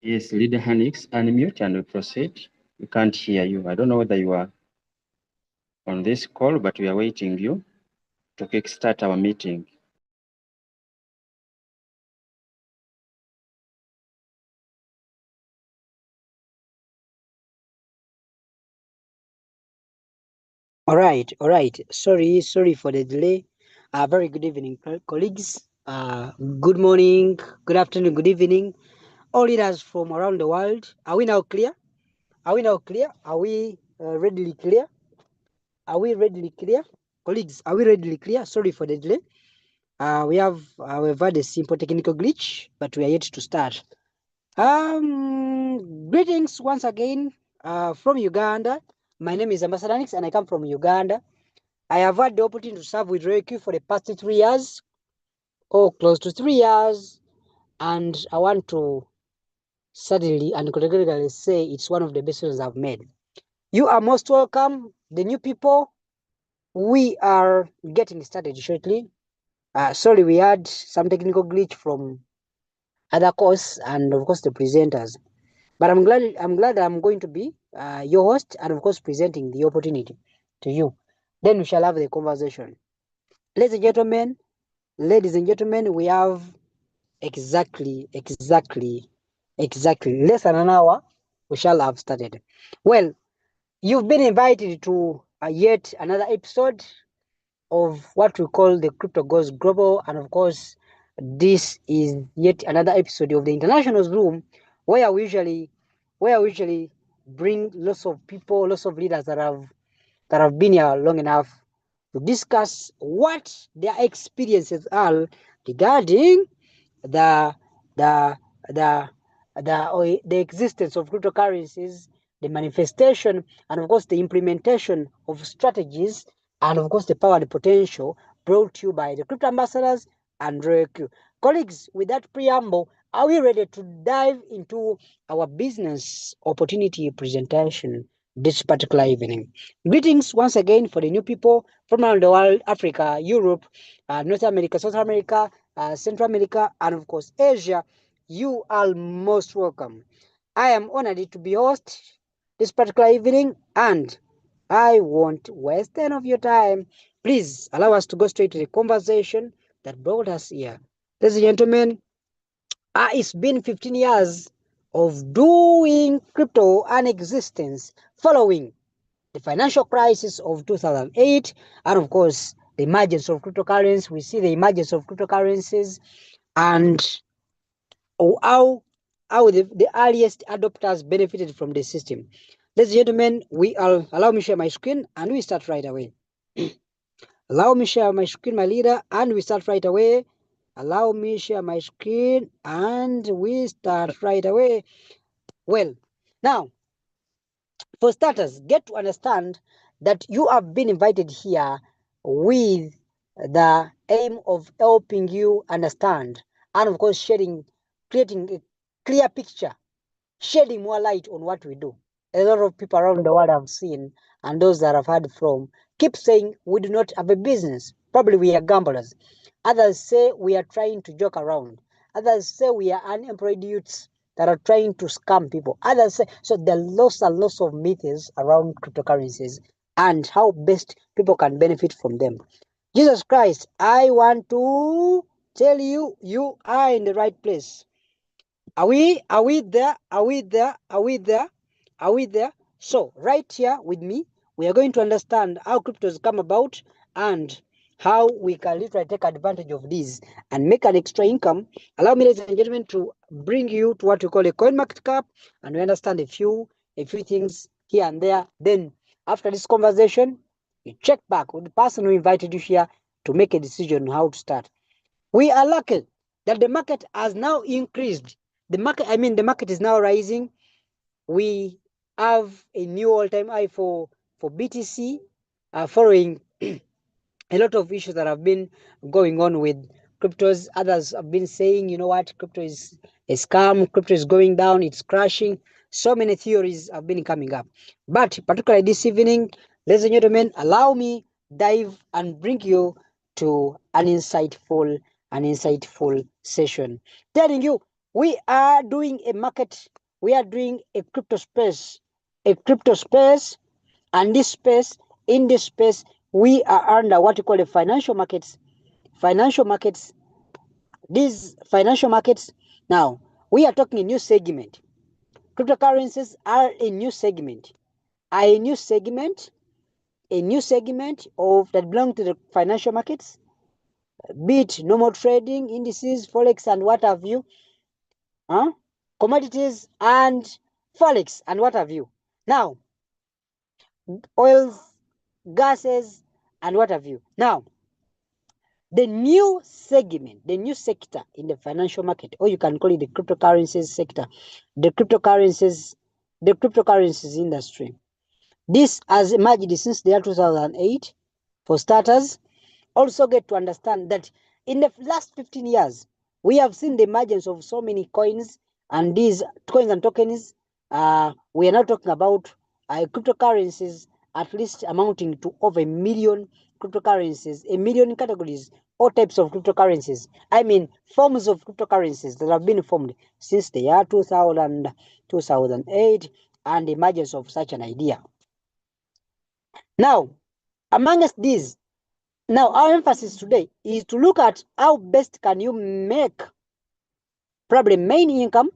Yes, Leader Hanix, unmute and we proceed. We can't hear you. I don't know whether you are on this call, but we are waiting you to kickstart our meeting. All right, all right. Sorry for the delay. Very good evening, colleagues. Good morning, good afternoon, good evening. All leaders from around the world. Are we now clear? Are we now clear? Are we readily clear? Are we readily clear? Colleagues, are we readily clear? Sorry for the delay. We've had a simple technical glitch, but we are yet to start. Greetings once again from Uganda. My name is Ambassador Nix and I come from Uganda. I have had the opportunity to serve with Reiki for the past 3 years, or close to 3 years, and I want to certainly and categorically say it's one of the best ones I've made. You are most welcome, the new people. We are getting started shortly. Sorry, we had some technical glitch from other course and of course the presenters. But I'm glad I'm going to be your host and of course presenting the opportunity to you. Then we shall have the conversation. Ladies and gentlemen, we have exactly less than an hour. We shall have started. Well, you've been invited to yet another episode of what we call the Crypto Goes Global, and of course, this is yet another episode of the Internationals Room, where we usually bring lots of people, lots of leaders that have been here long enough to discuss what their experiences are regarding the the the the existence of cryptocurrencies, the manifestation, and of course the implementation of strategies, and of course the power and the potential brought to you by the crypto ambassadors and Reiki. Colleagues, with that preamble, are we ready to dive into our business opportunity presentation this particular evening? Greetings once again for the new people from around the world: Africa, Europe, North America, South America, Central America, and of course Asia. You are most welcome. I am honored to be host this particular evening, and I won't waste any of your time. Please allow us to go straight to the conversation that brought us here. Ladies and gentlemen, it's been 15 years of doing crypto and existence following the financial crisis of 2008, and of course the emergence of cryptocurrencies. We see the emergence of cryptocurrencies and how the earliest adopters benefited from the system. Ladies and gentlemen, allow me share my screen and we start right away. Allow me share my screen, my leader, and we start right away. Allow me share my screen and we start right away. Well, now, for starters, get to understand that you have been invited here with the aim of helping you understand and, of course, creating a clear picture, shedding more light on what we do. A lot of people around the world have seen, and those that I've heard from, keep saying we do not have a business. Probably we are gamblers. Others say we are trying to joke around. Others say we are unemployed youths that are trying to scam people. Others say, so there are lots and lots of myths around cryptocurrencies and how best people can benefit from them. Jesus Christ, I want to tell you, you are in the right place. Are we there? Are we there? Are we there? Are we there? So right here with me, we are going to understand how cryptos come about and how we can literally take advantage of these and make an extra income. Allow me, ladies and gentlemen, to bring you to what we call a coin market cap, and we understand a few things here and there. Then after this conversation, you check back with the person who invited you here to make a decision on how to start. We are lucky that the market has now increased. The market is now rising. We have a new all-time high for BTC, following a lot of issues that have been going on with cryptos. Others have been saying, you know what, crypto is a scam, crypto is going down, it's crashing. So many theories have been coming up. But particularly this evening, ladies and gentlemen, allow me dive and bring you to an insightful session, telling you we are doing a market, we are doing a crypto space, and this space, in this space, we are under what you call the financial markets. These financial markets, now we are talking a new segment. Cryptocurrencies are a new segment, a new segment of that belong to the financial markets, be it normal trading, indices, forex, and what have you, commodities and forex and what have you. Now, oils, gases, and what have you. Now, the new segment, the new sector in the financial market, or you can call it the cryptocurrencies sector, the cryptocurrencies industry. This has emerged since the year 2008. For starters, also get to understand that in the last 15 years, we have seen the emergence of so many coins, and these coins and tokens, we are now talking about cryptocurrencies, at least amounting to over a million cryptocurrencies, a million categories, all types of cryptocurrencies. I mean, forms of cryptocurrencies that have been formed since the year 2000, 2008, and the emergence of such an idea. Now, amongst these, now our emphasis today is to look at how best can you make probably main income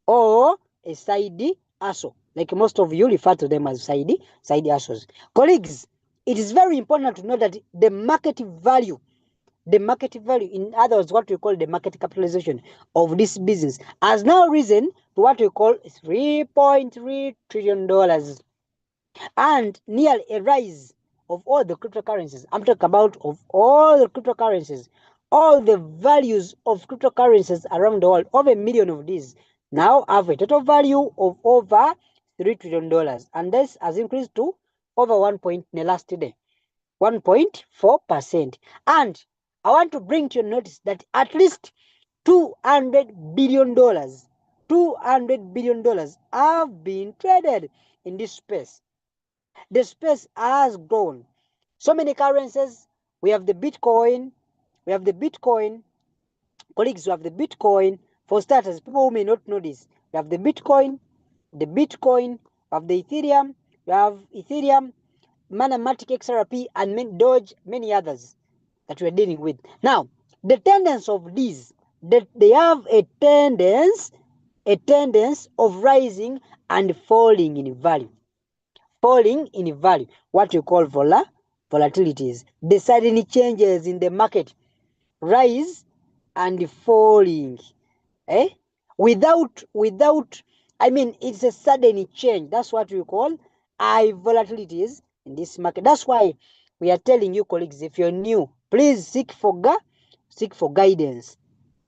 or a side hustle, like most of you refer to them as side hustles. Colleagues, it is very important to know that the market value, in other words, what we call the market capitalization of this business, has now risen to what we call $3.3 trillion, and nearly a rise of all the cryptocurrencies. I'm talking about of all the cryptocurrencies, all the values of cryptocurrencies around the world, over a million of these now have a total value of over $3 trillion, and this has increased to over 1 point in the last day, 1.4%. And I want to bring to your notice that at least $200 billion have been traded in this space. The space has grown. So many currencies. We have the Bitcoin. Colleagues, we have the Bitcoin. For starters, people who may not know this, we have the Bitcoin, we have the Ethereum, Manamatic XRP, and Doge, many others that we're dealing with. Now, the tendency of these, that they have a tendency of rising and falling in value. What you call volatilities, the sudden changes in the market, rise and falling, without I mean, it's a sudden change. That's what we call high volatilities in this market. That's why we are telling you, colleagues, if you're new, please seek for guidance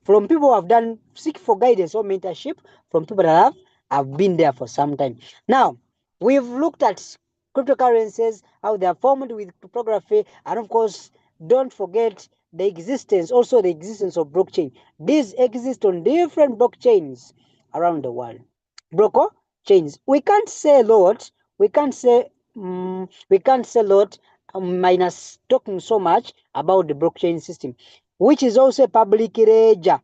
from people who have done, seek for guidance or mentorship from people that have been there for some time. Now, we've looked at cryptocurrencies, how they are formed with cryptography, and of course, don't forget the existence of blockchain. These exist on different blockchains around the world. Blockchains. We can't say a lot. Minus talking so much about the blockchain system, which is also a public ledger.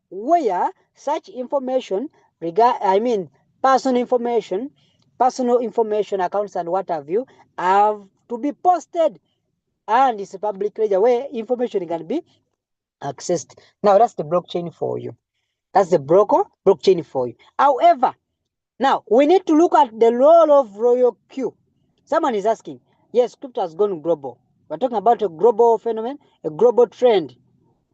Where such information personal information, accounts and what have you, have to be posted, and it's a public ledger where information can be accessed. Now, that's the blockchain for you. Blockchain for you. However, now we need to look at the role of Royal Q. Someone is asking, yes, crypto has gone global. We're talking about a global phenomenon, a global trend.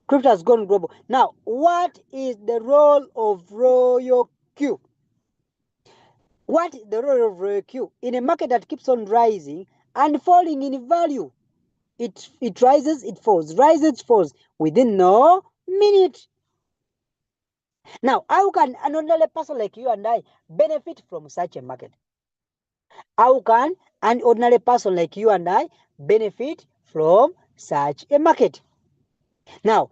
Crypto has gone global. Now, what is the role of Royal Q? What is the role of Royal Q in a market that keeps on rising and falling in value? It rises, it falls, within no minute. Now, how can an ordinary person like you and I benefit from such a market? How can an ordinary person like you and I benefit from such a market? Now,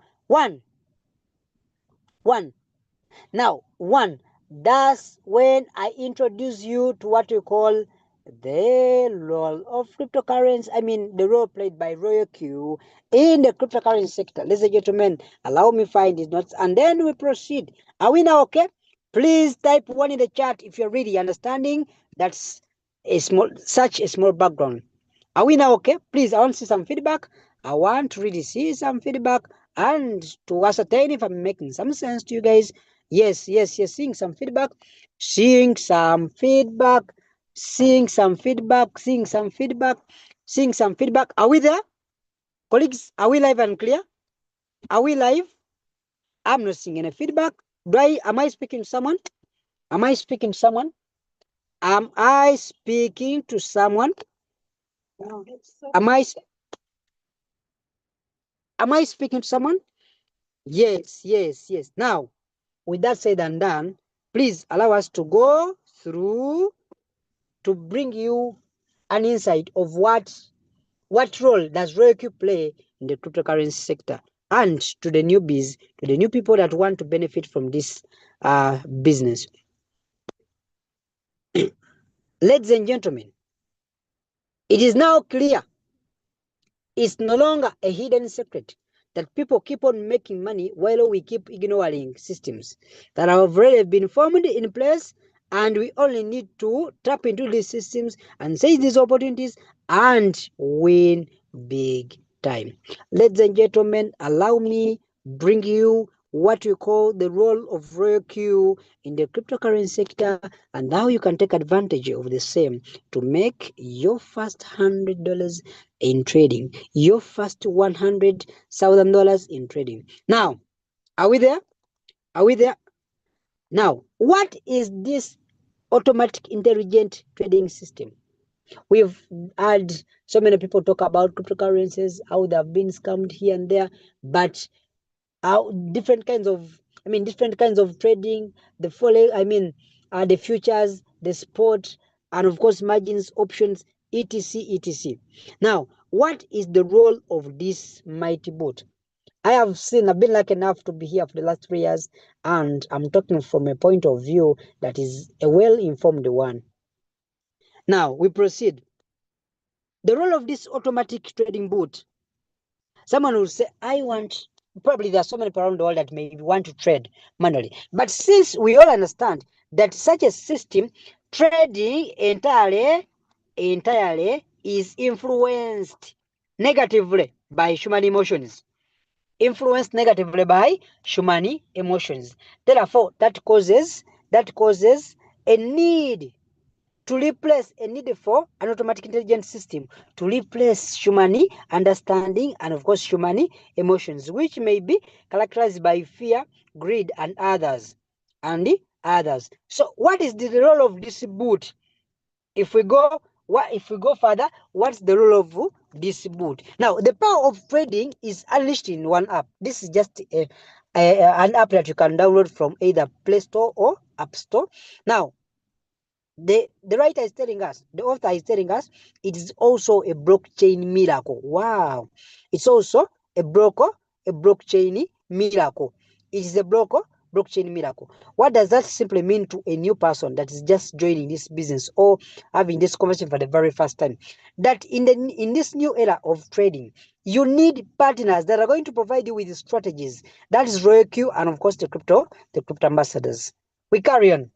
that's when I introduce you to what we call the role of cryptocurrency, the role played by Royal Q in the cryptocurrency sector. Ladies and gentlemen, allow me find these notes and then we proceed. Are we now okay? Please type one in the chat if you're really understanding. That's such a small background. Are we now okay? Please, I want to see some feedback. I want to really see some feedback and to ascertain if I'm making some sense to you guys. Yes, yes, yes, seeing some feedback, seeing some feedback, seeing some feedback, seeing some feedback, seeing some feedback. Are we there? Colleagues, are we live and clear? Are we live? I'm not seeing any feedback. Am I speaking to someone? Am I speaking to someone? Am I speaking to someone? Am I am I speaking to someone? Yes, yes, yes. Now, with that said and done, please allow us to go through to bring you an insight of what role does RoyalQ play in the cryptocurrency sector and to the newbies, to the new people that want to benefit from this business. Ladies and gentlemen, it is now clear, it's no longer a hidden secret that people keep on making money while we keep ignoring systems that have already been formed in place, and we only need to tap into these systems and seize these opportunities and win big time. Ladies and gentlemen, allow me bring you what we call the role of Royal Q in the cryptocurrency sector and how you can take advantage of the same to make your first $100 in trading, your first $100,000 in trading. Now, are we there? Are we there? Now, what is this automatic intelligent trading system? We've had so many people talk about cryptocurrencies, how they have been scammed here and there, but how different kinds of trading, the forex, the futures, the spot, and of course margins, options, etc, etc. Now, what is the role of this mighty boat? I've been lucky enough to be here for the last 3 years, and I'm talking from a point of view that is a well-informed one. Now, we proceed. The role of this automatic trading boot. Someone will say, probably there are so many people around the world that may want to trade manually. But since we all understand that such a system, trading entirely is influenced negatively by human emotions. Influenced negatively by human emotions. Therefore, that causes a need for an automatic intelligence system to replace human understanding and of course human emotions, which may be characterized by fear, greed, and others. So what is the role of this boot? If we go further, what's the role of this boot? Now, the power of trading is unleashed in one app. This is just an app that you can download from either Play Store or App Store. Now, the writer is telling us, the author is telling us, it is also a blockchain miracle. Wow. It's also a blockchain miracle. It is a blockchain miracle. What does that simply mean to a new person that is just joining this business or having this conversation for the very first time? That in this new era of trading, you need partners that are going to provide you with strategies. That is Royal Q and of course the crypto ambassadors. We carry on.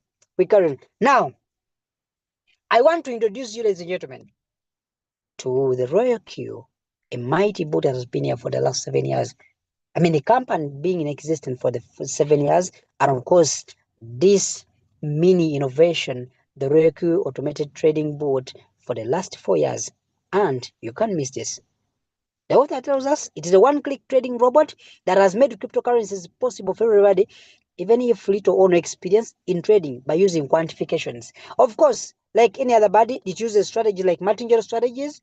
Now, I want to introduce you, ladies and gentlemen, to the Royal Q, a mighty boat that has been here for the last 7 years. The company being in existence for the 7 years, and of course, this mini innovation, the Royal Q automated trading board for the last 4 years. And you can't miss this. The author tells us it is a one-click trading robot that has made cryptocurrencies possible for everybody, even if little or no experience in trading, by using quantifications. Of course, like any other body, it uses strategy like martingale strategies.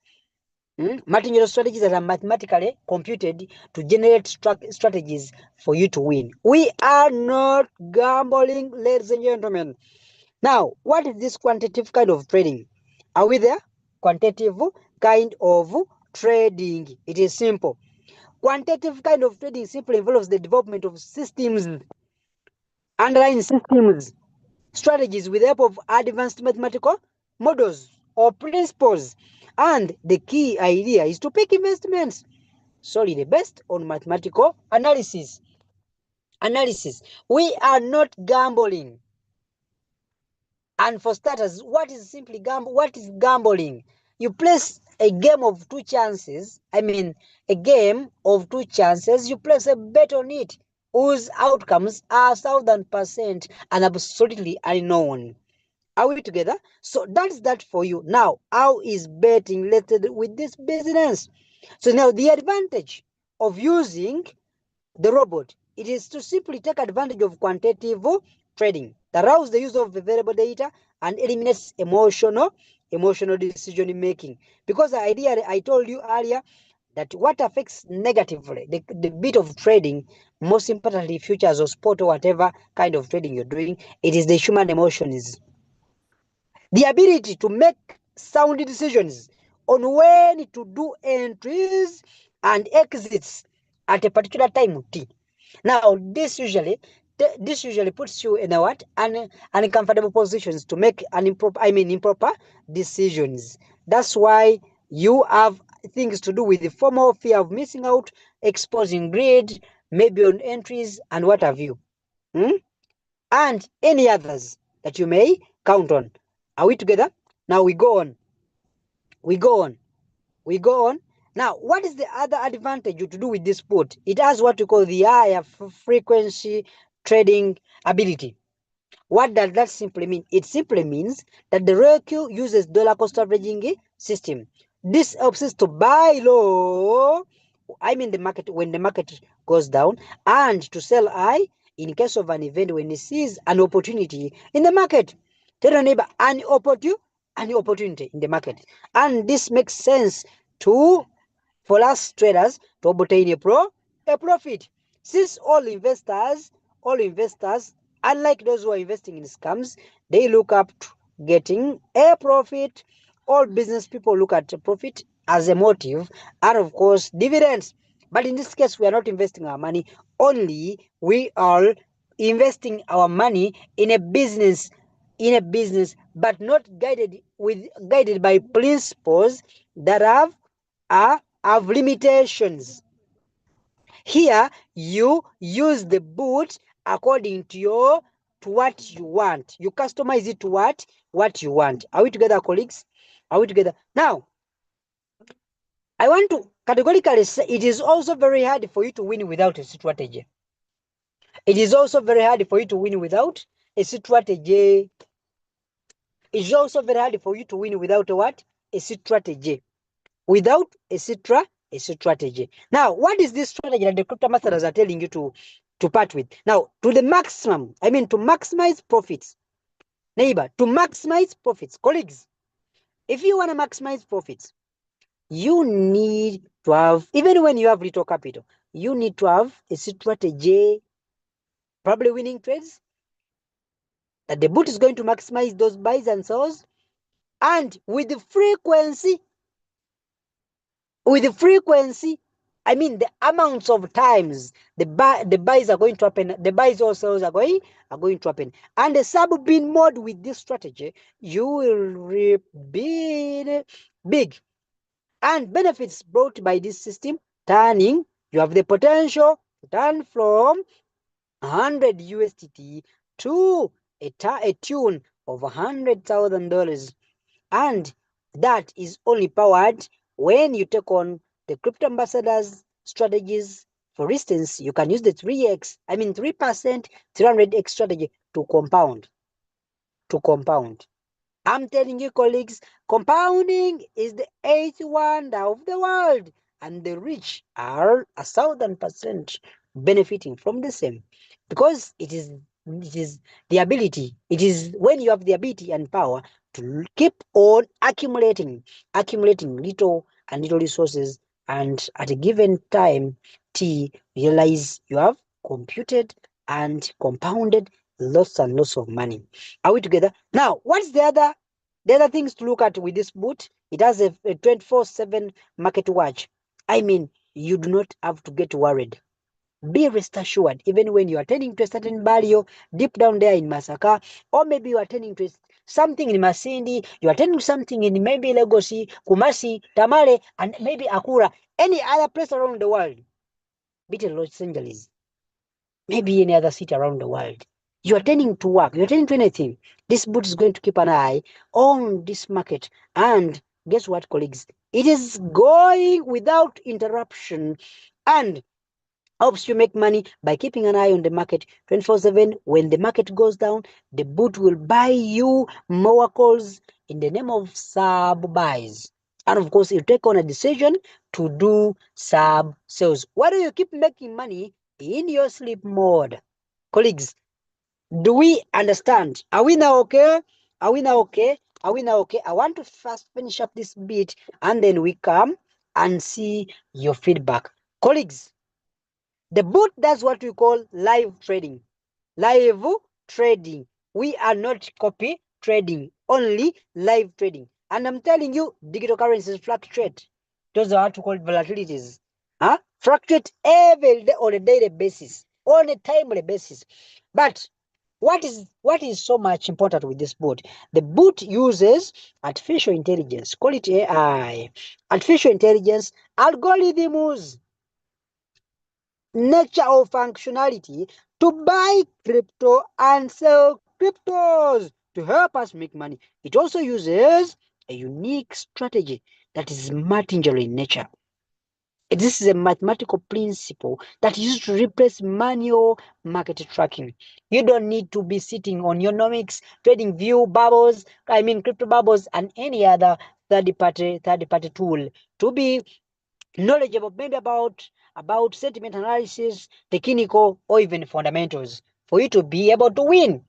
Martingale strategies that are mathematically computed to generate strategies for you to win. We are not gambling, ladies and gentlemen. Now, what is this quantitative kind of trading? Are we there? Quantitative kind of trading. It is simple. Quantitative kind of trading simply involves the development of systems, underlying systems, strategies with the help of advanced mathematical models or principles. And the key idea is to pick investments solely based on mathematical analysis. We are not gambling. And for starters, what is simply what is gambling? You place a game of two chances. A game of two chances. You place a bet on it, whose outcomes are 1000% and absolutely unknown. Are we together? So that's that for you. Now, how is betting related with this business? So now the advantage of using the robot, it is to simply take advantage of quantitative trading that allows the use of available data and eliminates emotional decision making. Because the idea I told you earlier that what affects negatively the bit of trading, most importantly futures or sport or whatever kind of trading you're doing, it is the human emotions. The ability to make sound decisions on when to do entries and exits at a particular time t. Now, this usually puts you in a what? An uncomfortable positions to make improper decisions. That's why you have things to do with the formal fear of missing out, exposing greed, maybe on entries and what have you. Hmm? And any others that you may count on. Are we together? Now we go on. We go on. We go on. Now, what is the other advantage to do with this put? It has what we call the higher frequency trading ability. What does that simply mean? It simply means that the RQ uses dollar cost averaging system. This helps us to buy low, the market when the market goes down, and to sell high in case of an event when it sees an opportunity in the market. Tell your neighbor an opportunity in the market. And this makes sense to for us traders to obtain a profit. Since all investors, unlike those who are investing in scams, they look up to getting a profit. All business people look at profit as a motive, and of course dividends. But in this case, we are not investing our money. Only we are investing our money in a business, but not guided by principles that have limitations. Here you use the boot according to what you want. You customize it to what you want. Are we together, colleagues? Are we together? Now, I want to categorically say it is also very hard for you to win without a strategy. It is also very hard for you to win without a strategy. It's also very hard for you to win without a what? A strategy. Without a strategy. Now, what is this strategy that the crypto masters are telling you to part with? Now, to the maximum, to maximize profits. Neighbor, to maximize profits. Colleagues, if you want to maximize profits, you need to have, even when you have little capital, you need to have a strategy, probably winning trades, that the boot is going to maximize those buys and sells, and with the frequency, the amounts of times the buys are going to happen, the buys or sells are going to happen. And the sub-bin mode with this strategy, you will reap big and benefits brought by this system. You have the potential to turn from 100 USDT to a tune of $100,000. And that is only powered when you take on the crypto ambassadors strategies. For instance, you can use the 3x, 3%, 300x strategy to compound. I'm telling you, colleagues, compounding is the eighth wonder of the world, and the rich are 1000% benefiting from the same, because it is the ability. It is when you have the ability and power to keep on accumulating little and little resources, and at a given time t realize you have computed and compounded lots and lots of money. Are we together? Now, what's the other things to look at with this boot? It has a 24/7 market watch. You do not have to get worried. Be rest assured, even when you are attending to a certain barrio deep down there in Masaka, or maybe you are attending to something in Masindi, you are attending something in maybe Legosi, Kumasi, Tamale, and maybe Akura, any other place around the world, be it Los Angeles, maybe any other city around the world. You are attending to work, you're attending to anything. This boot is going to keep an eye on this market. And guess what, colleagues? It is going without interruption and helps you make money by keeping an eye on the market 24/7. When the market goes down, the boot will buy you more calls in the name of sub buys. And of course, you take on a decision to do sub sales. Why do you keep making money in your sleep mode? Colleagues, do we understand? Are we now okay? Are we now okay? Are we now okay? I want to first finish up this bit and then we come and see your feedback. Colleagues, the boot does what we call live trading. Live trading. We are not copy trading, only live trading. And I'm telling you, digital currencies fluctuate. Those are what we call volatilities. Fluctuate every day on a daily basis, on a timely basis. But what is so much important with this boot? The boot uses artificial intelligence, call it AI, artificial intelligence algorithms, nature or functionality to buy crypto and sell cryptos to help us make money. It also uses a unique strategy that is smart engineering in nature. This is a mathematical principle that is used to replace manual market tracking. You don't need to be sitting on your nomics, trading view bubbles, crypto bubbles, and any other third-party tool to be knowledgeable maybe about sentiment analysis, technical, or even fundamentals for you to be able to win.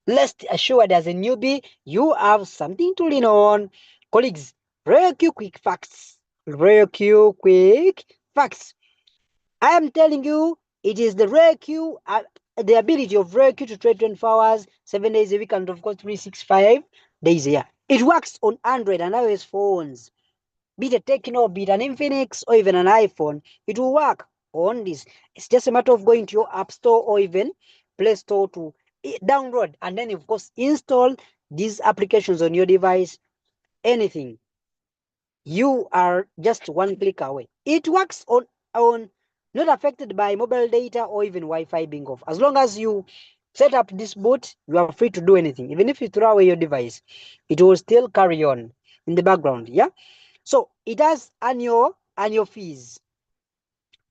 Rest assured, as a newbie, you have something to lean on. Colleagues, RQ quick facts. RQ quick facts. I am telling you, it is the RQ, the ability of RQ to trade 24 hours, 7 days a week, and of course 365 days a year. It works on Android and iOS phones. Be it a Techno, be it an Infinix, or even an iPhone, it will work on this. It's just a matter of going to your App Store or even Play Store to download and then, of course, install these applications on your device. Anything. You are just one click away. It works on not affected by mobile data or even Wi-Fi being off. As long as you set up this boot, you are free to do anything. Even if you throw away your device, it will still carry on in the background. Yeah. So it has annual fees.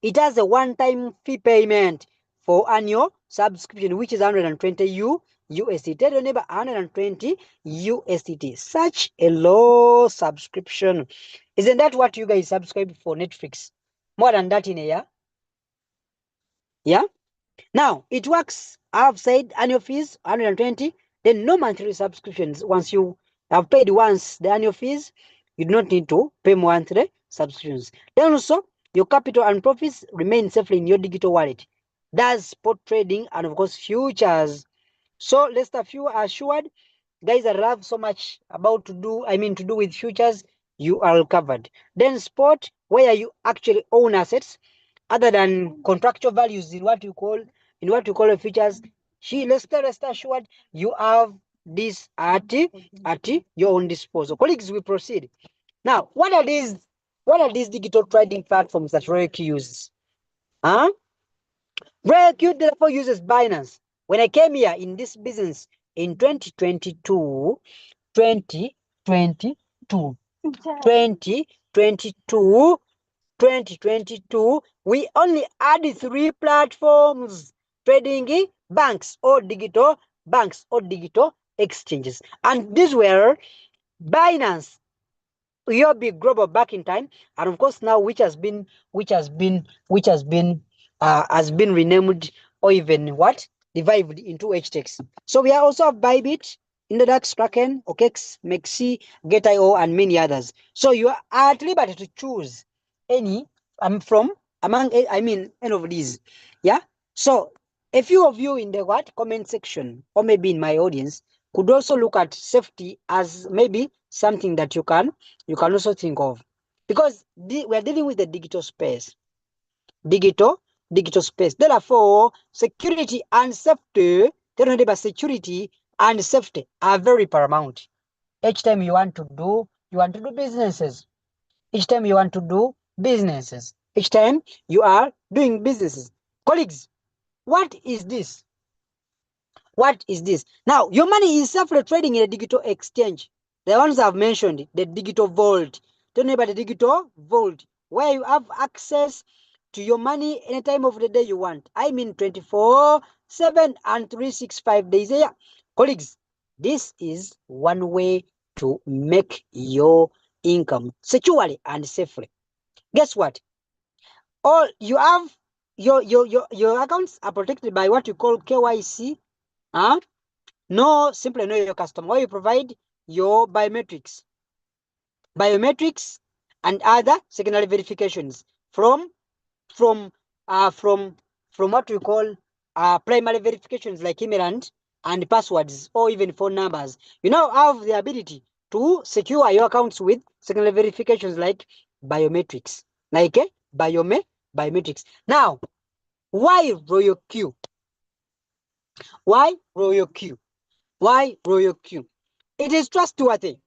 It has a one-time fee payment for annual subscription, which is 120 USD. Tell your neighbor 120 USDT. Such a low subscription. Isn't that what you guys subscribe for Netflix? More than that in a year? Yeah. Now it works. I've said annual fees 120, then no monthly subscriptions. Once you have paid once the annual fees, you do not need to pay monthly subscriptions. Then also your capital and profits remain safely in your digital wallet. That's spot trading and of course futures. So let's have you assured, guys that have so much about to do with futures, you are covered. Then spot, where you actually own assets other than contractual values in what you call a futures. Rest assured, you have this at your own disposal. Colleagues, we proceed. Now, what are these digital trading platforms that Royalty uses? Huh? Royalty therefore uses Binance. When I came here in this business in 2022, 2022, 2022, 2022, we only added 3 platforms trading banks or digital exchanges. And these were Binance, big global back in time, and of course now which has been renamed or even what revived into HTX. So we also have Bybit, Index, Kraken, OKEX, Mexi, Get.io, and many others. So you are at liberty to choose any from among any of these. Yeah. So a few of you in the comment section or maybe in my audience could also look at safety as maybe something that you can also think of, because we are dealing with the digital space. Digital space. Therefore, security and safety, security and safety are very paramount. Each time you want to do businesses. Each time you want to do businesses. Each time you are doing businesses. Colleagues, what is this? What is this? Now, your money is safely trading in a digital exchange. The ones I've mentioned, the digital vault. Tell me about the digital vault, where you have access to your money any time of the day you want. I mean 24/7 and 365 days a year. Colleagues, this is one way to make your income securely and safely. Guess what? All you have your accounts are protected by what you call KYC. Huh? Simply know your customer. Where you provide your biometrics and other secondary verifications from from from what we call primary verifications like email and passwords or even phone numbers. You now have the ability to secure your accounts with secondary verifications like biometrics, like biometrics. Now, why Royal Q? Why Royal Q? Why Royal Q? It is trustworthy.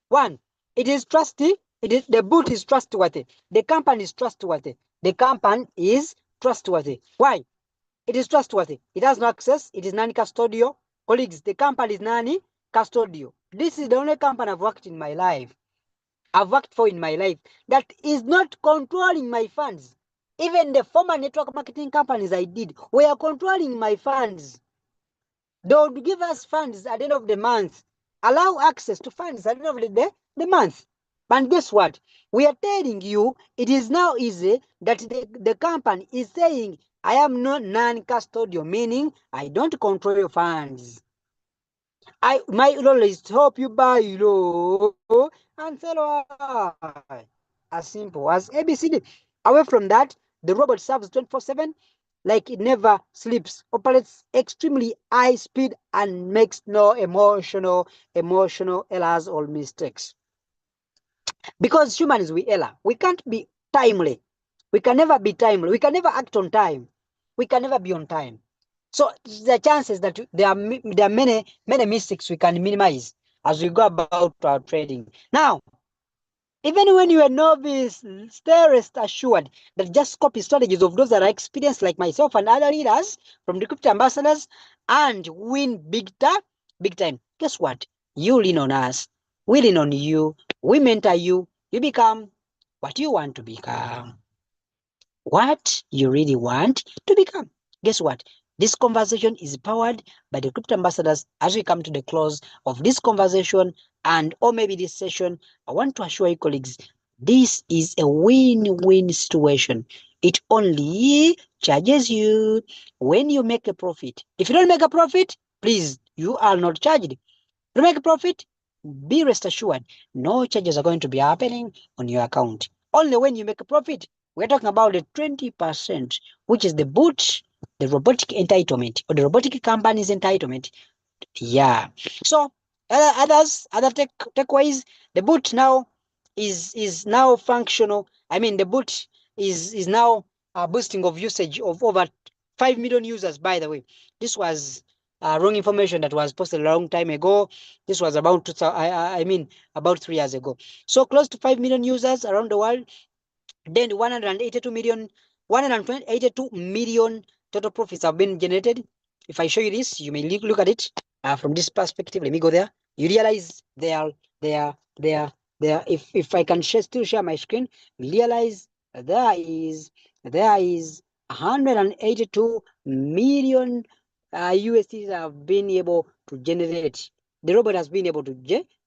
One, it is trusty. The boot is trustworthy. The company is trustworthy. The company is trustworthy. Why? It is trustworthy. It has no access. It is non-custodial. Colleagues, the company is non-custodial. This is the only company I've worked in my life. I've worked for in my life that is not controlling my funds. Even the former network marketing companies I did were controlling my funds. They would give us funds at the end of the month, allow access to funds at the end of the month. And guess what? We are telling you it is now easy that the company is saying, I am not non-custodial, meaning I don't control your funds. My role is to help you buy low and sell high. As simple as ABCD. Away from that, the robot serves 24/7 like it never sleeps, operates extremely high speed, and makes no emotional errors or mistakes. Because humans we error, we can't be timely. We can never be timely. We can never act on time. We can never be on time. So the chances that there are many mistakes we can minimize as we go about our trading. Now, even when you are novice, stay rest assured that just copy strategies of those that are experienced like myself and other leaders from the crypto ambassadors and win big time. Guess what? You lean on us. We lean on you. We mentor you. You become what you want to become. What you really want to become. Guess what? This conversation is powered by the crypto ambassadors. As we come to the close of this conversation and or maybe this session, I want to assure you colleagues, this is a win-win situation. It only charges you when you make a profit. If you don't make a profit, please, you are not charged. To make a profit, be rest assured, no charges are going to be happening on your account. Only when you make a profit, we're talking about the 20%, which is the robotic entitlement, or the robotic company's entitlement. Yeah. So other takeaways, the boot now is now functional. I mean, the boot is now boosting of usage of over 5 million users. By the way, this was wrong information that was posted a long time ago. This was about I mean about 3 years ago. So close to 5 million users around the world. Then 182 million total profits have been generated. If I show you this, you may look at it from this perspective. Let me go there. You realize there. If I can still share my screen, realize there is 182 million USDs have been able to generate. The robot has been able to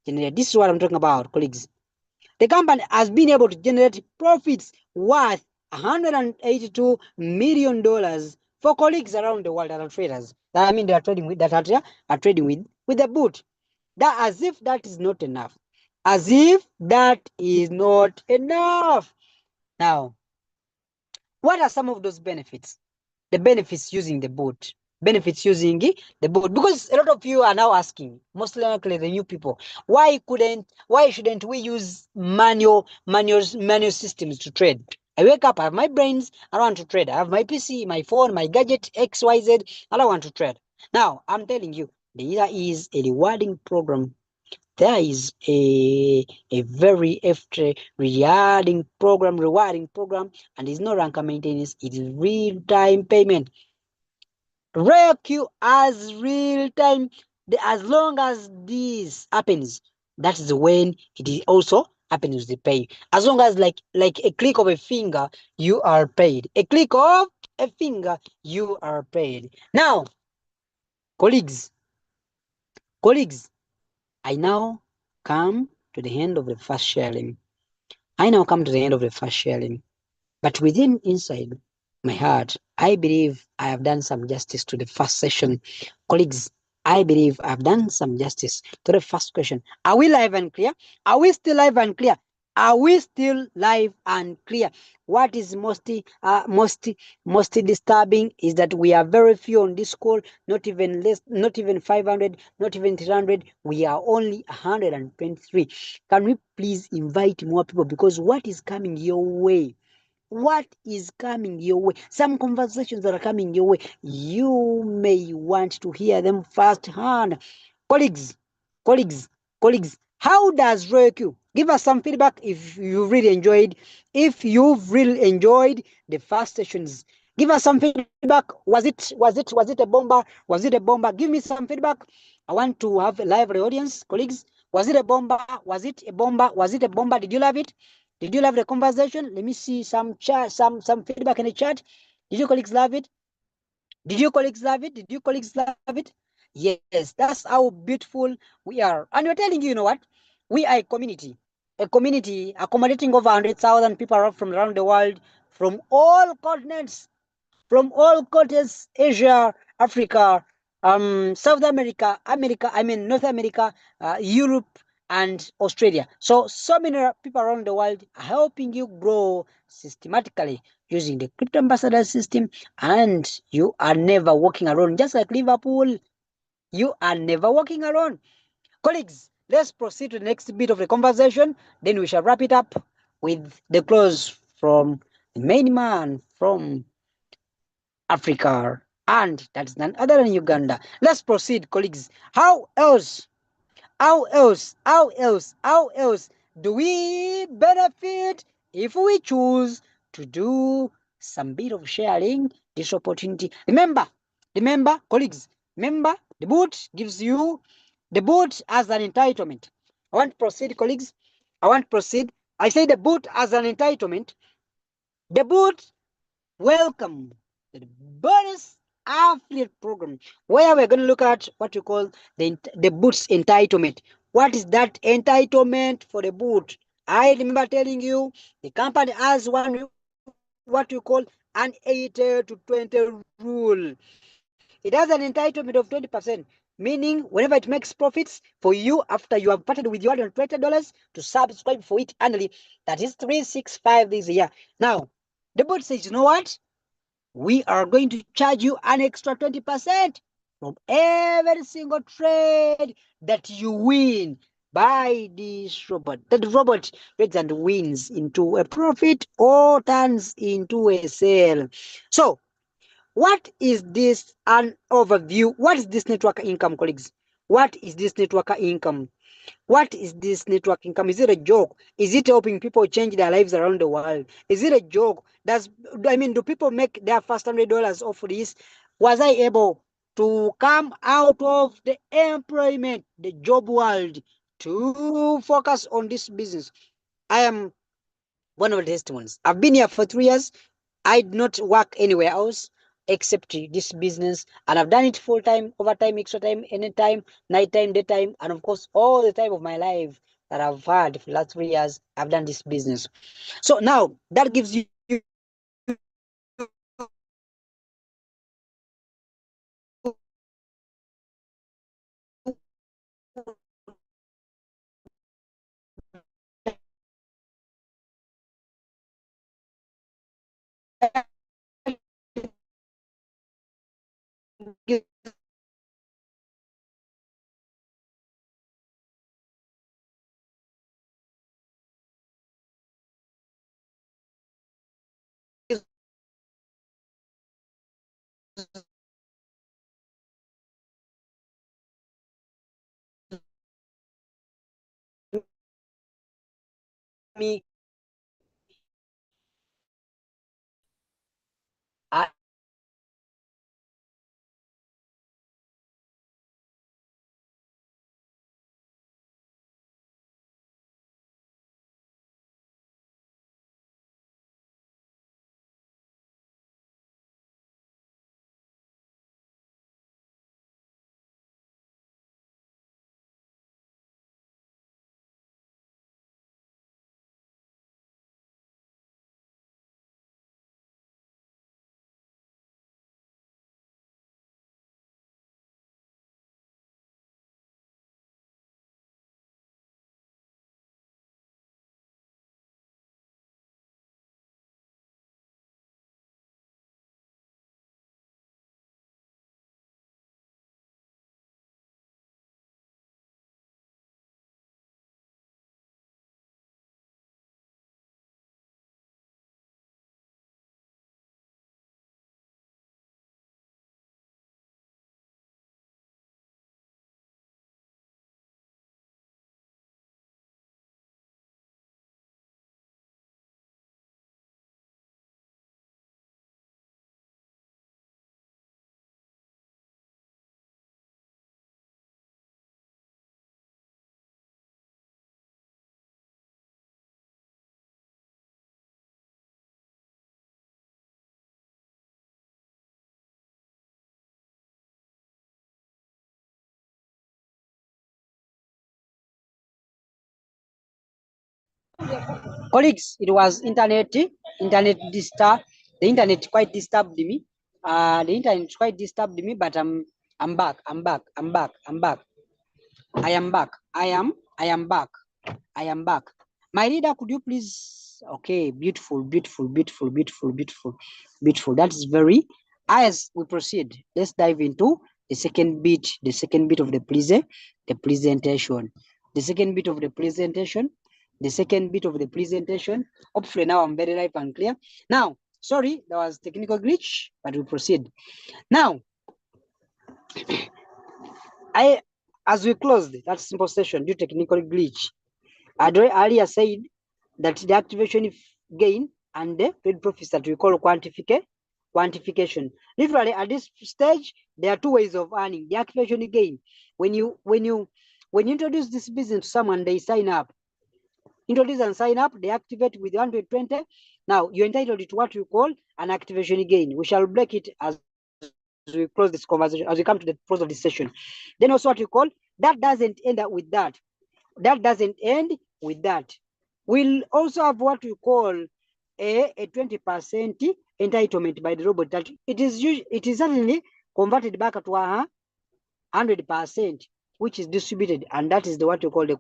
generate. This is what I'm talking about, colleagues. The company has been able to generate profits worth $182 million for colleagues around the world that are traders. That I mean they are trading with the boot. That as if that is not enough. As if that is not enough. Now, what are some of those benefits? The benefits using the boot. Benefits using the boot. Because a lot of you are now asking, mostly likely the new people, why shouldn't we use manual systems to trade? I wake up, I have my brains, I don't want to trade. I have my PC, my phone, my gadget, XYZ, I don't want to trade. Now, I'm telling you, There is a rewarding program. There is a very rewarding program, and it's no rank maintenance, it is real-time payment. RareQ as real-time, as long as this happens, that is when it is also happens with the pay. As long as like a click of a finger, you are paid. A click of a finger, you are paid. Now, colleagues, colleagues, I now come to the end of the first sharing. I now come to the end of the first sharing. But within inside my heart, I believe I have done some justice to the first session. Colleagues, I believe I've done some justice to the first question. Are we live and clear? Are we still live and clear? Are we still live and clear? What is most disturbing is that we are very few on this call, not even less, not even 500, not even 300. We are only 123. Can we please invite more people? Because what is coming your way? What is coming your way? Some conversations that are coming your way, you may want to hear them firsthand. Colleagues, colleagues, colleagues, how does RoyalQ? Give us some feedback if you really enjoyed. If you've really enjoyed the first sessions, give us some feedback. Was it a bomber? Was it a bomber? Give me some feedback. I want to have a lively audience, colleagues. Was it a bomber? Was it a bomber? Was it a bomber? Did you love it? Did you love the conversation? Let me see some chat, some feedback in the chat. Did you colleagues love it? Did you colleagues love it? Did you colleagues love it? Yes, that's how beautiful we are. And we're telling you, you know what? We are a community accommodating over 100,000 people from around the world, from all continents, Asia, Africa, South America, I mean North America, Europe, and Australia. So many people around the world are helping you grow systematically using the crypto ambassador system, and you are never walking alone. Just like Liverpool, you are never walking alone. Colleagues, let's proceed to the next bit of the conversation. Then we shall wrap it up with the close from the main man from Africa, and that's none other than Uganda. Let's proceed, colleagues. How else do we benefit if we choose to do some bit of sharing this opportunity? Remember, colleagues, remember the boot gives you the boot as an entitlement. I want to proceed, colleagues. I want to proceed. I say the boot as an entitlement. The boot welcome to the bonus affiliate program, where we're going to look at what you call the boot's entitlement. What is that entitlement for the boot? I remember telling you the company has what you call an 80 to 20 rule. It has an entitlement of 20%, meaning whenever it makes profits for you after you have parted with your $120 to subscribe for it annually, that is 365 days a year. Now, the board says, you know what? We are going to charge you an extra 20% from every single trade that you win by this robot. That robot trades and wins into a profit or turns into a sale. So, what is this an overview? What is this network income, colleagues? What is this network income? What is this network income? Is it a joke? Is it helping people change their lives around the world? Is it a joke? Do people make their first $100 off this? Was I able to come out of the employment, the job world, to focus on this business? I am one of the testimonies. I've been here for 3 years. I did not work anywhere else except this business, and I've done it full time, overtime, extra time, anytime, nighttime, daytime, and of course, all the time of my life that I've had for the last 3 years, I've done this business. So now that gives you Colleagues, it was internet disturb. The internet quite disturbed me. The internet quite disturbed me, but I'm back. I'm back. I'm back. I'm back. I am back. I am back. I am back. My reader, could you please? Okay, beautiful, beautiful, beautiful, beautiful, beautiful, beautiful. That is very. As we proceed, let's dive into the second bit of the presentation. The second bit of the presentation. The second bit of the presentation. Hopefully now I'm very live and clear. Now, sorry, there was technical glitch, but we proceed. Now, as we closed that simple session due to technical glitch, I earlier said that the activation gain and the trade profits that we call quantification. Literally at this stage, there are two ways of earning. The activation gain, when you introduce this business to someone, they sign up. Introduce and sign up, they activate with 120. Now you're entitled to what you call an activation gain. We shall break it as we close this conversation, as we come to the close of this session. Then also what you call, that doesn't end up with that. That doesn't end with that. We'll also have what we call a 20% entitlement by the robot. That it is suddenly converted back to 100%, which is distributed, and that is what we call the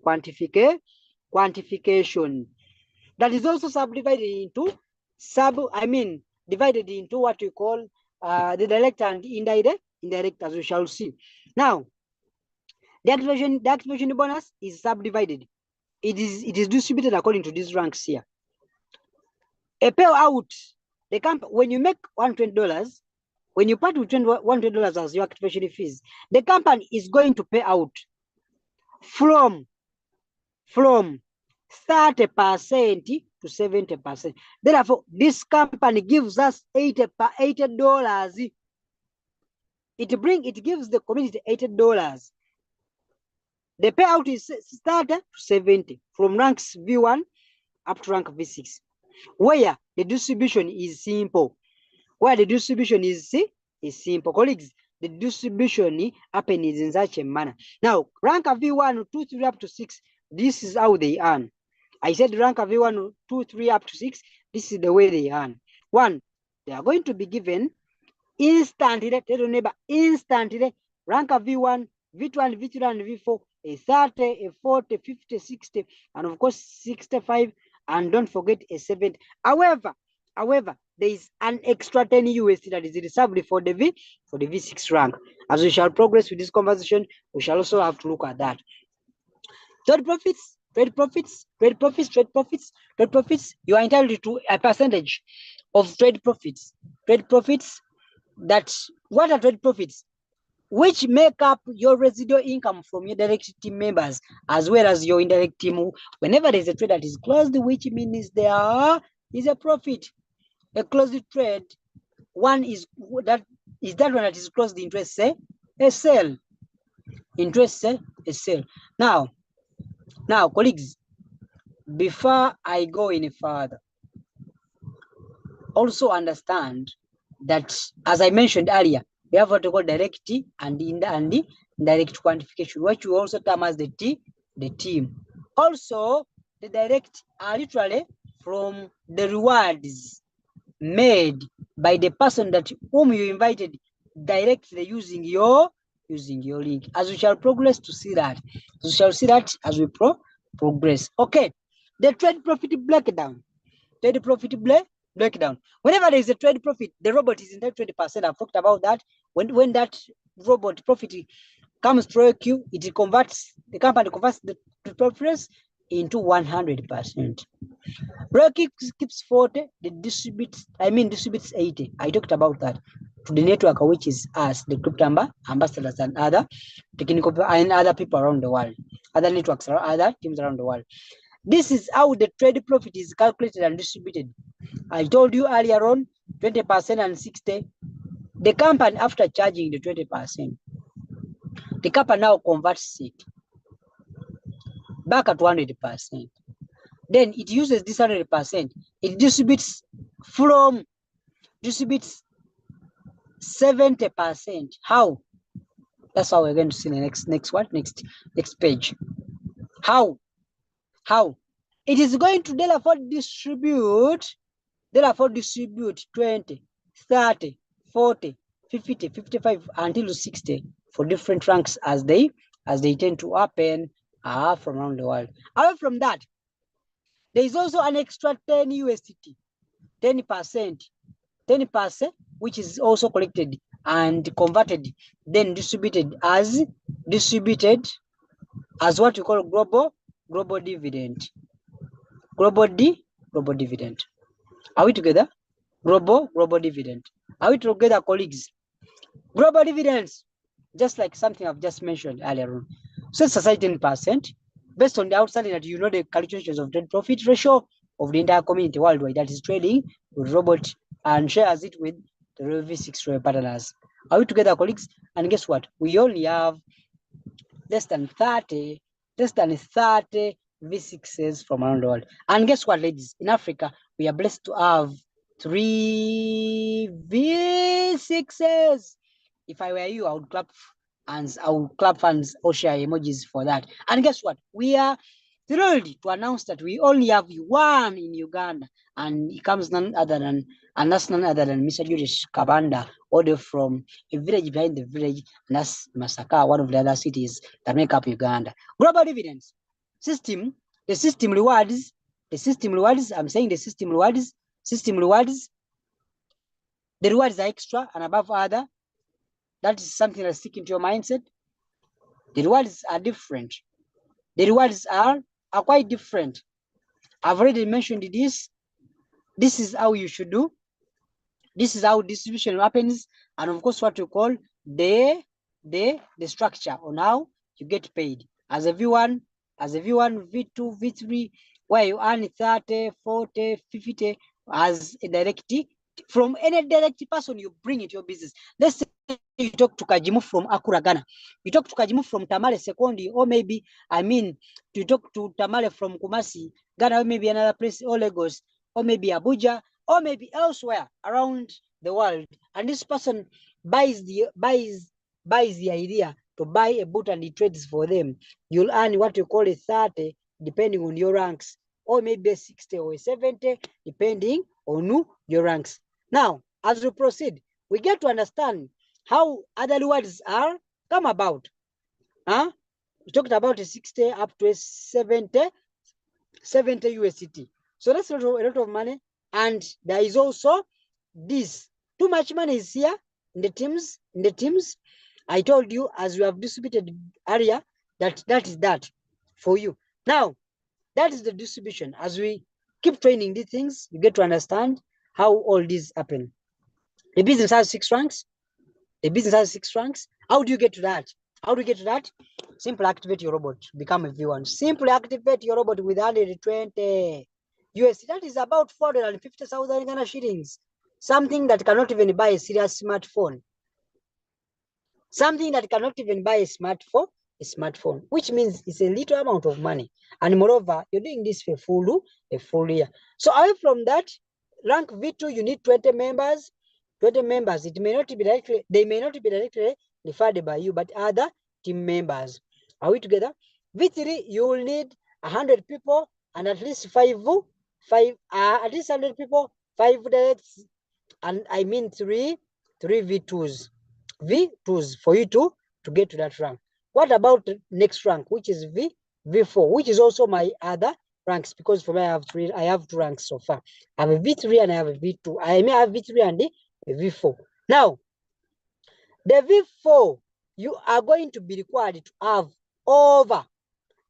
quantification. That is also subdivided into divided into what we call the direct and indirect, as we shall see. Now, the activation bonus is subdivided. It is distributed according to these ranks here. A payout, the company, when you make $120, when you part with $120 as your activation fees, the company is going to pay out from 30% to 70%. Therefore, this company gives us $80. It gives the community $80. The payout is 30 to 70 from ranks V1 up to rank V6, where the distribution is simple. Colleagues, the distribution happens in such a manner. Now, rank V1, 2, 3 up to 6, this is how they earn. I said rank V1, 2, 3 up to 6, this is the way they earn. One, they are going to be given instantly, tell your neighbor, instantly, rank V1, V2, V3, and V4, a 30, a 40, 50, 60, and of course 65, and don't forget a 70. However, there is an extra 10 USD that is reserved for the V6 rank. As we shall progress with this conversation, we shall also have to look at that. Trade profits. You are entitled to a percentage of trade profits. What are trade profits? which make up your residual income from your direct team members as well as your indirect team. Whenever there's a trade that is closed, which means there is a profit. A closed trade, one is that one that is closed into a sale. Interest a sale. Now, colleagues, before I go any further, also understand that, as I mentioned earlier, we have what we call direct and indirect quantification, which we also term as the team. Also, the direct are literally from the rewards made by the person that whom you invited directly using your link. As we shall progress to see that, we shall see that as we progress. Okay, the trade profit breakdown. Trade profit breakdown. Whenever there is a trade profit, the robot is in that 20%. I've talked about that. When that robot profit comes to you, it converts, the company converts the profits into 100%. Rocky keeps 40, the distributes 80. I talked about that to the network, which is us, the group number, ambassadors, and other technical and other people around the world, other networks, other teams around the world. This is how the trade profit is calculated and distributed. I told you earlier on, 20% and 60. The company, after charging the 20%, the company now converts it back at 100%. Then it uses this 100%. It distributes 70%. How? That's how we're going to see the next page. How? It is going to therefore distribute 20, 30, 40, 50, 55 until 60 for different ranks as they tend to happen from around the world. Away from that, there is also an extra 10 USDT, 10%, which is also collected and converted, then distributed as what we call global dividend. Global dividend. Are we together? Global dividend. Are we together, colleagues? Global dividends, just like something I've just mentioned earlier on. So it's a 10%, based on the outstanding that you know the calculations of trade profit ratio of the entire community worldwide that is trading with robot and shares it with the V6 partners. Are we together, colleagues? And guess what? We only have less than 30 V6s from around the world. And guess what, ladies? In Africa, we are blessed to have 3 V6s. If I were you, I would clap hands, or share emojis for that. And guess what? We are thrilled to announce that we only have one in Uganda, and it comes none other than Mr. Julius Kabanda, order from a village behind the village, and that's Masaka, one of the other cities that make up Uganda. Global dividends system. The system rewards. I'm saying the system rewards. The rewards are extra and above other. That is something that's sticking to your mindset. The rewards are different. The rewards are quite different. I've already mentioned this. This is how you should do. This is how distribution happens, and of course, what you call the structure on how you get paid as a V1, V2, V3, where you earn 30, 40, 50 as a direct. From any direct person you bring into your business. Let's say you talk to Kajimu from Akura, Ghana. You talk to Kajimu from Tamale Sekondi, or maybe, you talk to Tamale from Kumasi, Ghana, or maybe another place, or Lagos, or maybe Abuja, or maybe elsewhere around the world. And this person buys the idea to buy a boot and he trades for them. You'll earn what you call a 30, depending on your ranks, or maybe a 60 or a 70, depending on your ranks. Now, as we proceed, we get to understand how other rewards are come about. We talked about a 60 up to a 70 USDT. So that's a lot of money. And there is also this. Too much money is here in the teams. I told you, as we have distributed earlier, that is that for you. Now, that is the distribution. As we keep training these things, you get to understand how all these happen. The business has 6 ranks. The business has 6 ranks. How do you get to that? How do you get to that? Simply activate your robot, become a V1. Simply activate your robot with 120 USD. That is about 450,000 Ghana shillings. Something that cannot even buy a serious smartphone. Something that cannot even buy a smartphone, which means it's a little amount of money. And moreover, you're doing this for a full year. So away from that, rank V2, you need 20 members. 20 members, they may not be directly referred by you, but other team members. Are we together? V3, you will need 100 people and at least at least 100 people, 5 directs, and I mean three V2s. V2s for you to get to that rank. What about the next rank, which is V4, which is also my other ranks, because for me I have 2 ranks so far. I have a V3 and I have a V2. I may have V3 and a V4. Now, the V4, you are going to be required to have over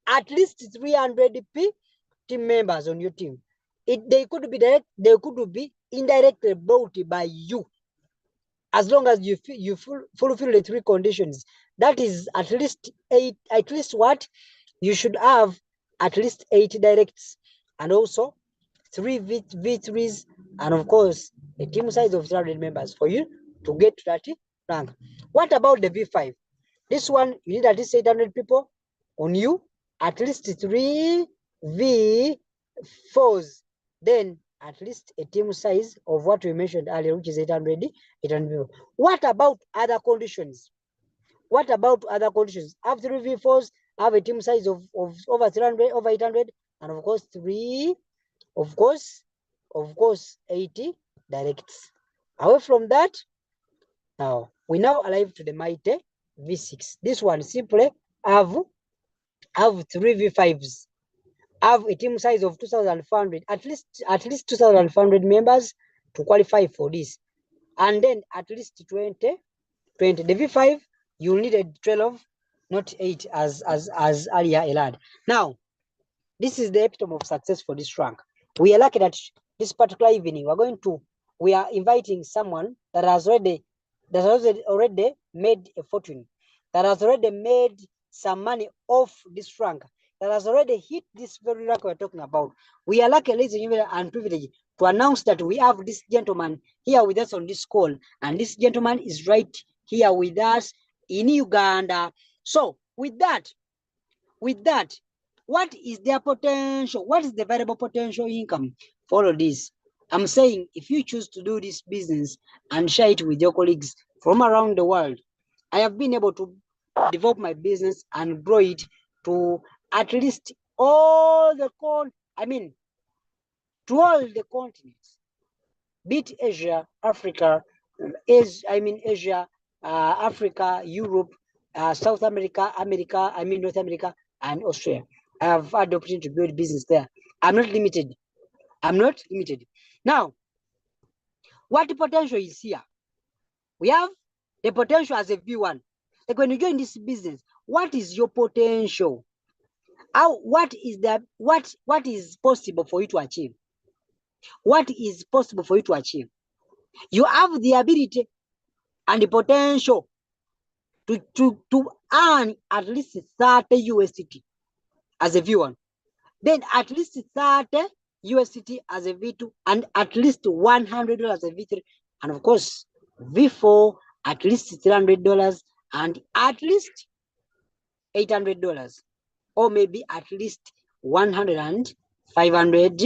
at least 300 team members on your team. They could be direct, they could be indirectly brought by you, as long as you fulfill the 3 conditions. That is at least what you should have, at least 8 directs, and also 3 V3s, and of course a team size of 300 members for you to get to that rank. What about the V5? This one, you need at least 800 people on you, at least 3 V4s, then at least a team size of what we mentioned earlier, which is 800 people. What about other conditions? What about other conditions? Have 3 V4s, have a team size of over 300, over 800, and of course 80 directs. Away from that, now we now arrive to the mighty V6. This one simply have 3 V5s, have a team size of 2,500, at least 2,500 members to qualify for this, and then at least 20. The V5, you need a 12, not 8 as earlier allowed. Now, this is the epitome of success for this rank. We are lucky that this particular evening we are inviting someone that has already made a fortune, that has already made some money off this rank, that has already hit this very rank we're talking about. We are lucky, ladies and gentlemen, and privileged to announce that we have this gentleman here with us on this call, and this gentleman is right here with us in Uganda. So with that, what is their potential? What is the variable potential income for all this? I'm saying, if you choose to do this business and share it with your colleagues from around the world, I have been able to develop my business and grow it to at least all the to all the continents, be it Asia, Africa, Asia, Africa, Europe, South America, North America, and Australia. I have had the opportunity to build business there. I'm not limited. Now, what the potential is here? We have the potential as a V1. Like when you join this business, what is your potential? What is possible for you to achieve? What is possible for you to achieve? You have the ability and the potential to earn at least 30 USDT as a V1, then at least 30 USDT as a V2, and at least $100 as a V3, and of course V4 at least $300, and at least $800, or maybe at least 1,500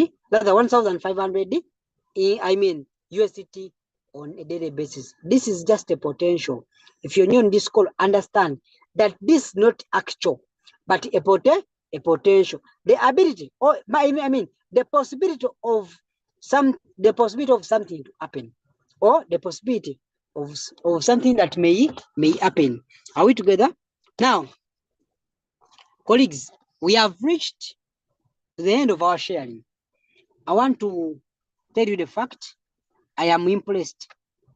USDT on a daily basis. This is just a potential. If you're new on this call, understand that this is not actual, but a potential. The ability, or the possibility of something to happen, or the possibility of something that may happen. Are we together? Now, colleagues, we have reached the end of our sharing. I want to tell you the fact. I am impressed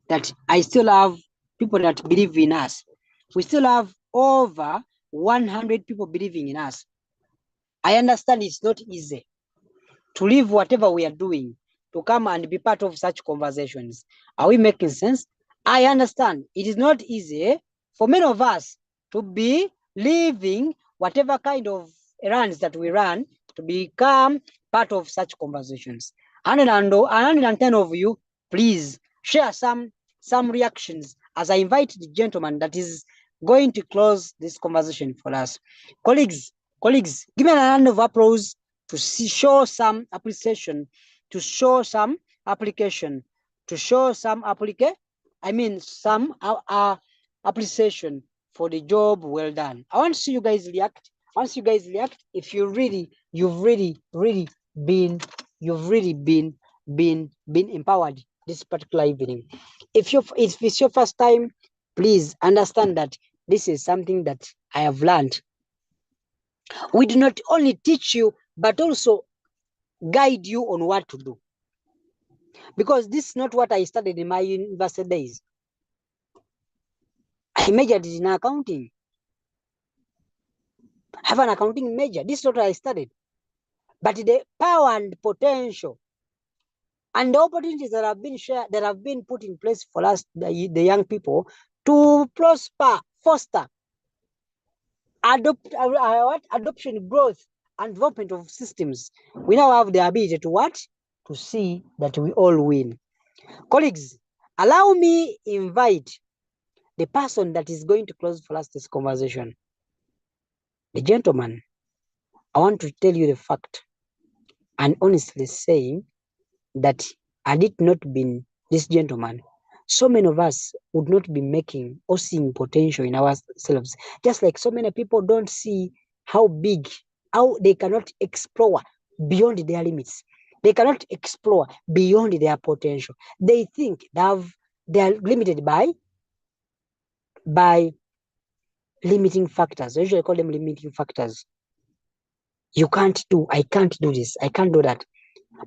that I still have people that believe in us. We still have over 100 people believing in us. I understand it's not easy to leave whatever we are doing to come and be part of such conversations. Are we making sense? I understand it is not easy for many of us to be living whatever kind of errands that we run to become part of such conversations. 110 of you, please share some reactions as I invite the gentleman that is going to close this conversation for us. Colleagues, give me a round of applause to show some appreciation, to show some application, to show some some appreciation for the job well done. I want to see you guys react. Once you guys react, if you've really been empowered this particular evening. If it's your first time, please understand that this is something that I have learned. We do not only teach you, but also guide you on what to do. Because this is not what I studied in my university days. I majored in accounting. I have an accounting major. This is what I studied. But the power and potential and the opportunities that have been shared, that have been put in place for us, the young people, to prosper, foster, adoption, growth, and development of systems. We now have the ability to what? To see that we all win. Colleagues, allow me invite the person that is going to close for us this conversation. The gentleman, I want to tell you the fact and honestly saying that had it not been this gentleman, so many of us would not be making or seeing potential in ourselves. Just like so many people don't see how big, how they cannot explore beyond their limits. They cannot explore beyond their potential. They think they are limited by limiting factors. I usually call them limiting factors. I can't do this, I can't do that.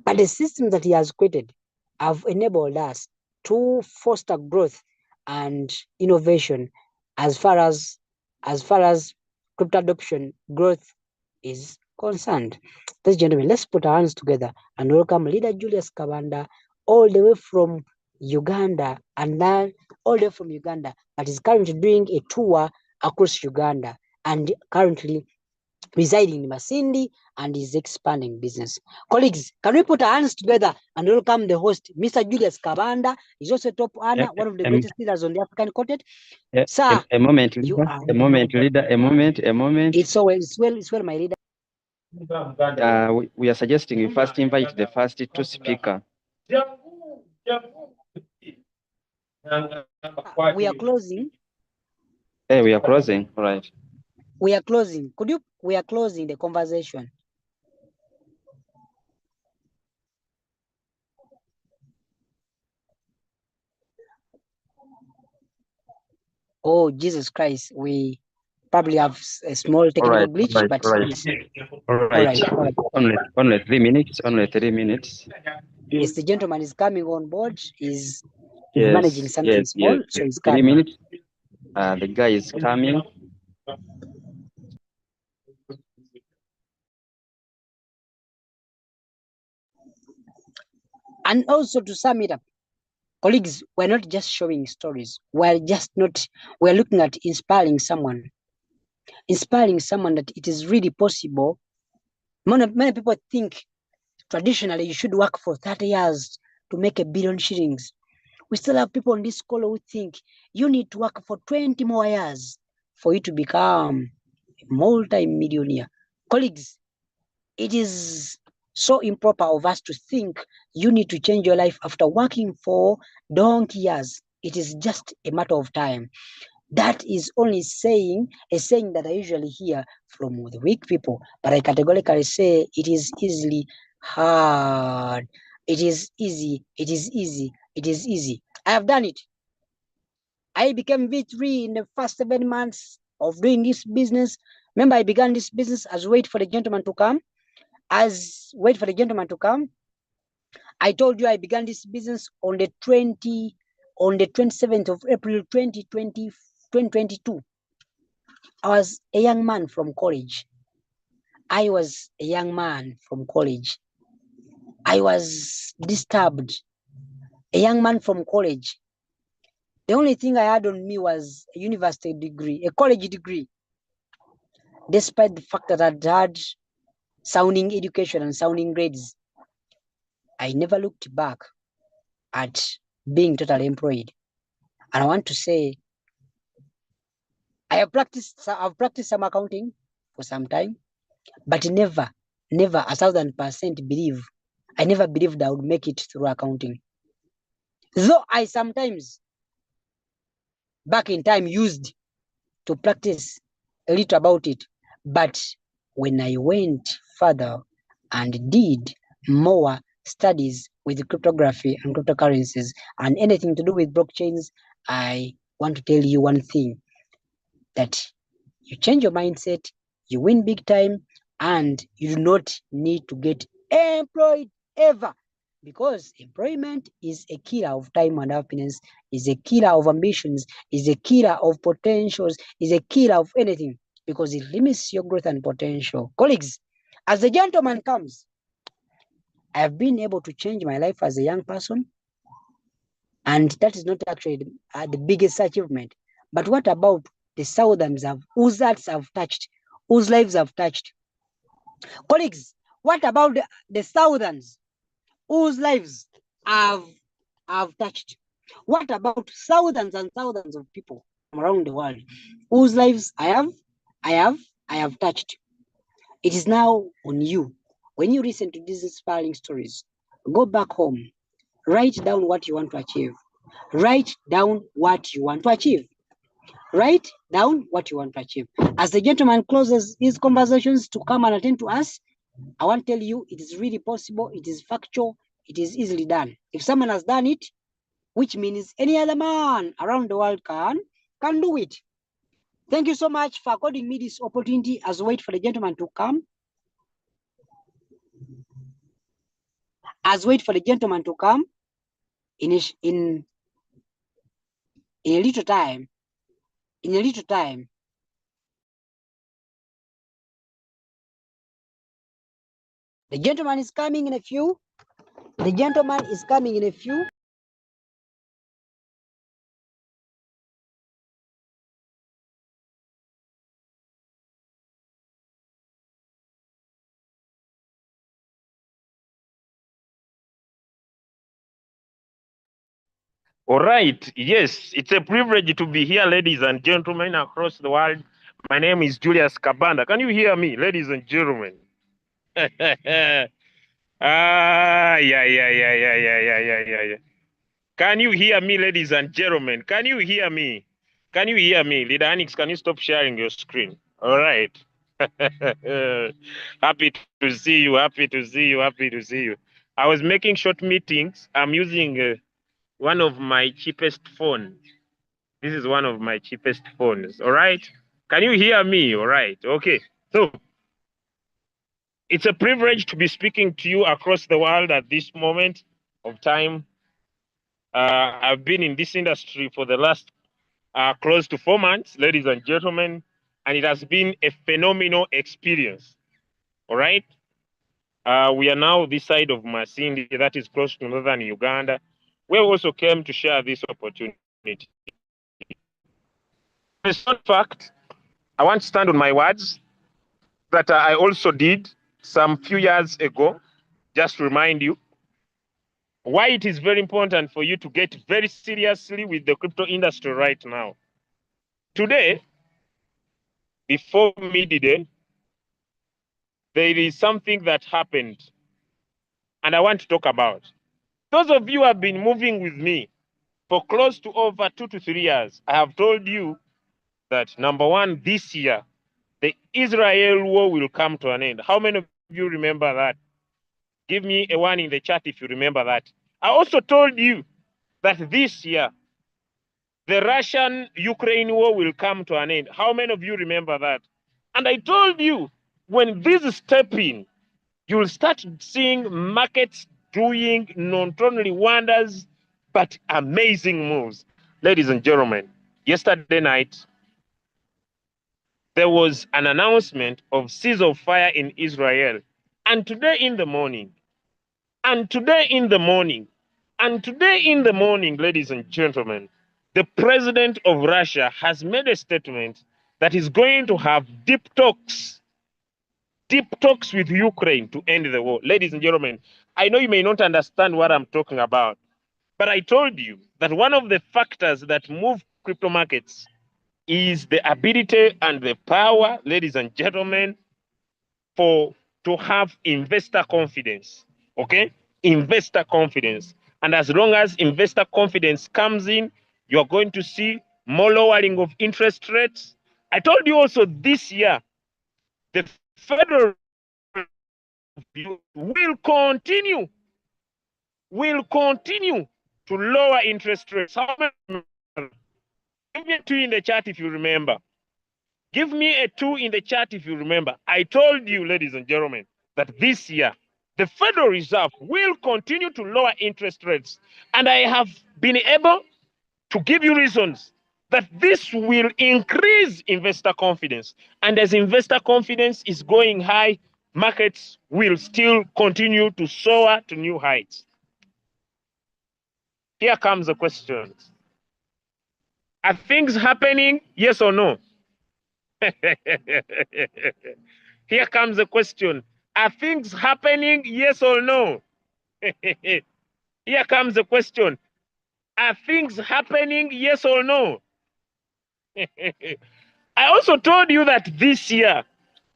But the systems that he has created have enabled us to foster growth and innovation as far as crypto adoption growth is concerned. Ladies and gentlemen, let's put our hands together and welcome Leader Julius Kabanda all the way from Uganda, and then all the way from Uganda, that is currently doing a tour across Uganda and currently residing in Masindi and is expanding business. Colleagues, can we put our hands together and welcome the host, Mr. Julius Kabanda? He's also a top earner, one of the greatest leaders on the African continent. Sir, a moment, leader, a moment. It's well, my leader. We are suggesting you first invite the first two speaker. We are closing. Hey, we are closing, right? We are closing. We are closing the conversation. Oh, Jesus Christ. We probably have a small technical glitch, but Only 3 minutes. Only 3 minutes. Yes, the gentleman is coming on board. He's managing something small, so he's 3 minutes. The guy is coming. And also to sum it up, colleagues, we're not just showing stories. We're looking at inspiring someone that it is really possible. Many people think traditionally you should work for 30 years to make $1 billion shillings. We still have people on this call who think you need to work for 20 more years for you to become a multi-millionaire. Colleagues, it is so improper of us to think you need to change your life after working for donkey years. It is just a matter of time. That is only a saying that I usually hear from the weak people, but I categorically say it is easily hard. It is easy. I have done it. I became V3 in the first 7 months of doing this business. Remember, I began this business as wait for the gentleman to come. I told you I began this business on the 27th of April 2022. I was a young man from college. I was disturbed. A young man from college. The only thing I had on me was a university degree, a college degree. Despite the fact that I'd had sounding education and sounding grades, I never looked back at being totally employed. And I want to say, I've practiced some accounting for some time, but never 1,000% believe. I never believed I would make it through accounting. Though I sometimes, back in time, used to practice a little about it. But when I went further and did more studies with cryptography and cryptocurrencies and anything to do with blockchains, I want to tell you one thing, that you change your mindset, you win big time, and you do not need to get employed ever, because employment is a killer of time and happiness, is a killer of ambitions, is a killer of potentials, is a killer of anything, because it limits your growth and potential. Colleagues, as the gentleman comes, I have been able to change my life as a young person, and that is not actually the biggest achievement. But what about the thousands of whose hearts have touched, whose lives have touched? Colleagues, what about the thousands whose lives have touched? What about thousands and thousands of people from around the world whose lives I have touched? It is now on you. When you listen to these inspiring stories, go back home, write down what you want to achieve. Write down what you want to achieve. Write down what you want to achieve. As the gentleman closes his conversations to come and attend to us, I want to tell you, it is really possible, it is factual, it is easily done. If someone has done it, which means any other man around the world can do it. Thank you so much for according me this opportunity as we wait for the gentleman to come. As wait for the gentleman to come in a little time. In a little time. The gentleman is coming in a few. The gentleman is coming in a few. All right. Yes, it's a privilege to be here, ladies and gentlemen, across the world. My name is Julius Kabanda. Can you hear me, ladies and gentlemen? Yeah. Yeah. Can you hear me, ladies and gentlemen? Can you hear me? Can you hear me? Leader Anix, can you stop sharing your screen? All right. Happy to see you. Happy to see you. Happy to see you. I was making short meetings. I'm using one of my cheapest phones. This is one of my cheapest phones. All right. Can you hear me? All right. Okay. So it's a privilege to be speaking to you across the world at this moment of time. I've been in this industry for the last close to 4 months, ladies and gentlemen, and it has been a phenomenal experience. All right. We are now this side of Masindi, that is close to northern Uganda. We also came to share this opportunity. As a fact, I want to stand on my words that I also did some few years ago, just to remind you why it is very important for you to get very seriously with the crypto industry right now. Today, before midday, there is something that happened, and I want to talk about. Those of you who have been moving with me for close to over 2 to 3 years, I have told you that number one, this year, the Israel war will come to an end. How many of you remember that? Give me a one in the chat if you remember that. I also told you that this year, the Russian-Ukraine war will come to an end. How many of you remember that? And I told you, when this step in, you'll start seeing markets doing not only wonders, but amazing moves. Ladies and gentlemen, yesterday night, there was an announcement of cease of fire in Israel. And today in the morning, and today in the morning, ladies and gentlemen, the president of Russia has made a statement that is going to have deep talks with Ukraine to end the war. Ladies and gentlemen, I know you may not understand what I'm talking about, but I told you that one of the factors that move crypto markets is the ability and the power, ladies and gentlemen, to have investor confidence. Okay? Investor confidence. And as long as investor confidence comes in, you're going to see more lowering of interest rates. I told you also this year, the Federal will continue to lower interest rates. How many? Give me a 2 in the chat if you remember. Give me a 2 in the chat if you remember. I told you, ladies and gentlemen, that this year, the Federal Reserve will continue to lower interest rates. And I have been able to give you reasons that this will increase investor confidence. And as investor confidence is going high, markets will still continue to soar to new heights. Here comes the question. Are things happening? Yes or no? Here comes the question. Are things happening? Yes or no? Here comes the question. Are things happening? Yes or no? I also told you that this year,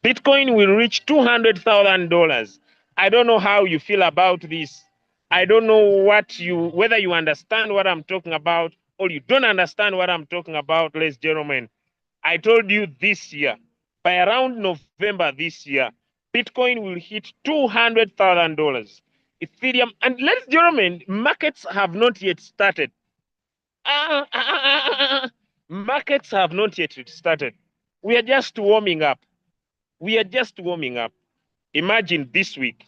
Bitcoin will reach $200,000. I don't know how you feel about this. I don't know whether you understand what I'm talking about or you don't understand what I'm talking about, ladies and gentlemen. I told you this year, by around November this year, Bitcoin will hit $200,000. Ethereum, and ladies and gentlemen, markets have not yet started. Markets have not yet started. We are just warming up. We are just warming up. Imagine this week,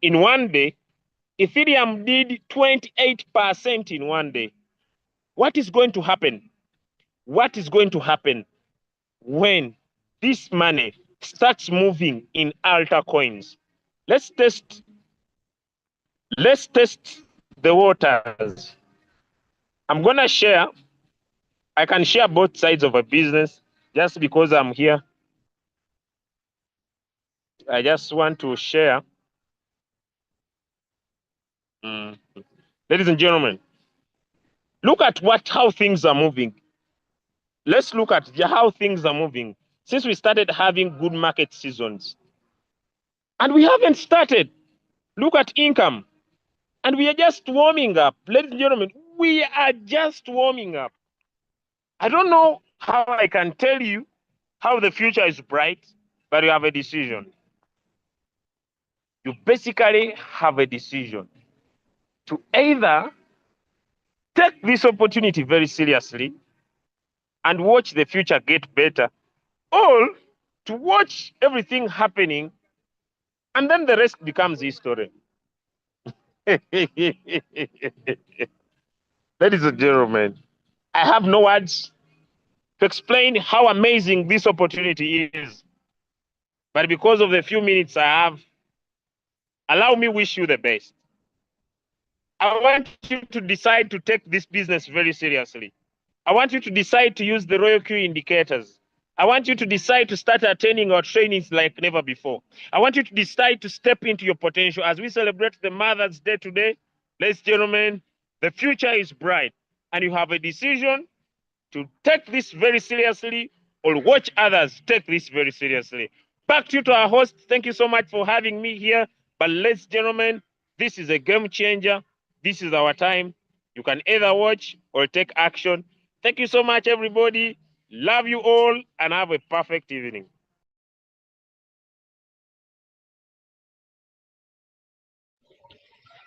in one day, Ethereum did 28% in one day. What is going to happen? What is going to happen when this money starts moving in altcoins? Let's test the waters. I'm gonna share. I can share both sides of a business just because I'm here. I just want to share. Ladies and gentlemen, look at how things are moving. Let's look at how things are moving since we started having good market seasons. And we haven't started. Look at income. And we are just warming up. Ladies and gentlemen, we are just warming up. I don't know how I can tell you how the future is bright, but you have a decision. You basically have a decision to either take this opportunity very seriously and watch the future get better, or to watch everything happening and then the rest becomes history. Ladies and gentlemen, I have no words to explain how amazing this opportunity is. But because of the few minutes I have, allow me wish you the best. I want you to decide to take this business very seriously. I want you to decide to use the Royal Q indicators. I want you to decide to start attending our trainings like never before. I want you to decide to step into your potential. As we celebrate the Mother's Day today, ladies and gentlemen, the future is bright. And you have a decision to take this very seriously or watch others take this very seriously. Back to you to our host. Thank you so much for having me here. But ladies and gentlemen, this is a game changer. This is our time. You can either watch or take action. Thank you so much, everybody. Love you all and have a perfect evening.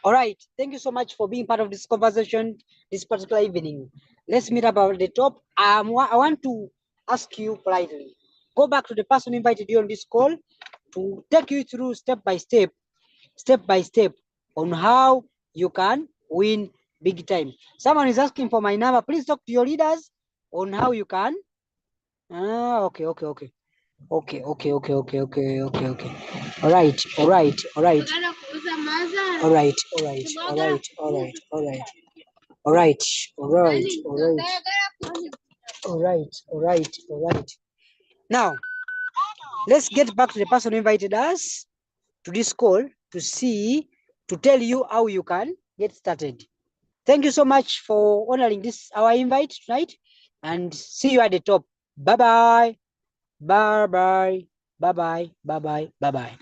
All right. Thank you so much for being part of this conversation this particular evening. Let's meet up at the top. I want to ask you politely. Go back to the person who invited you on this call to take you through step by step on how you can win big time. Someone is asking for my number. Please talk to your leaders on how you can. Okay. All right. All right, all right, all right, all right, all right, all right. Now, let's get back to the person who invited us to this call to tell you how you can get started. Thank you so much for honoring this our invite tonight, and see you at the top. Bye bye. Bye bye. Bye bye. Bye bye. Bye bye.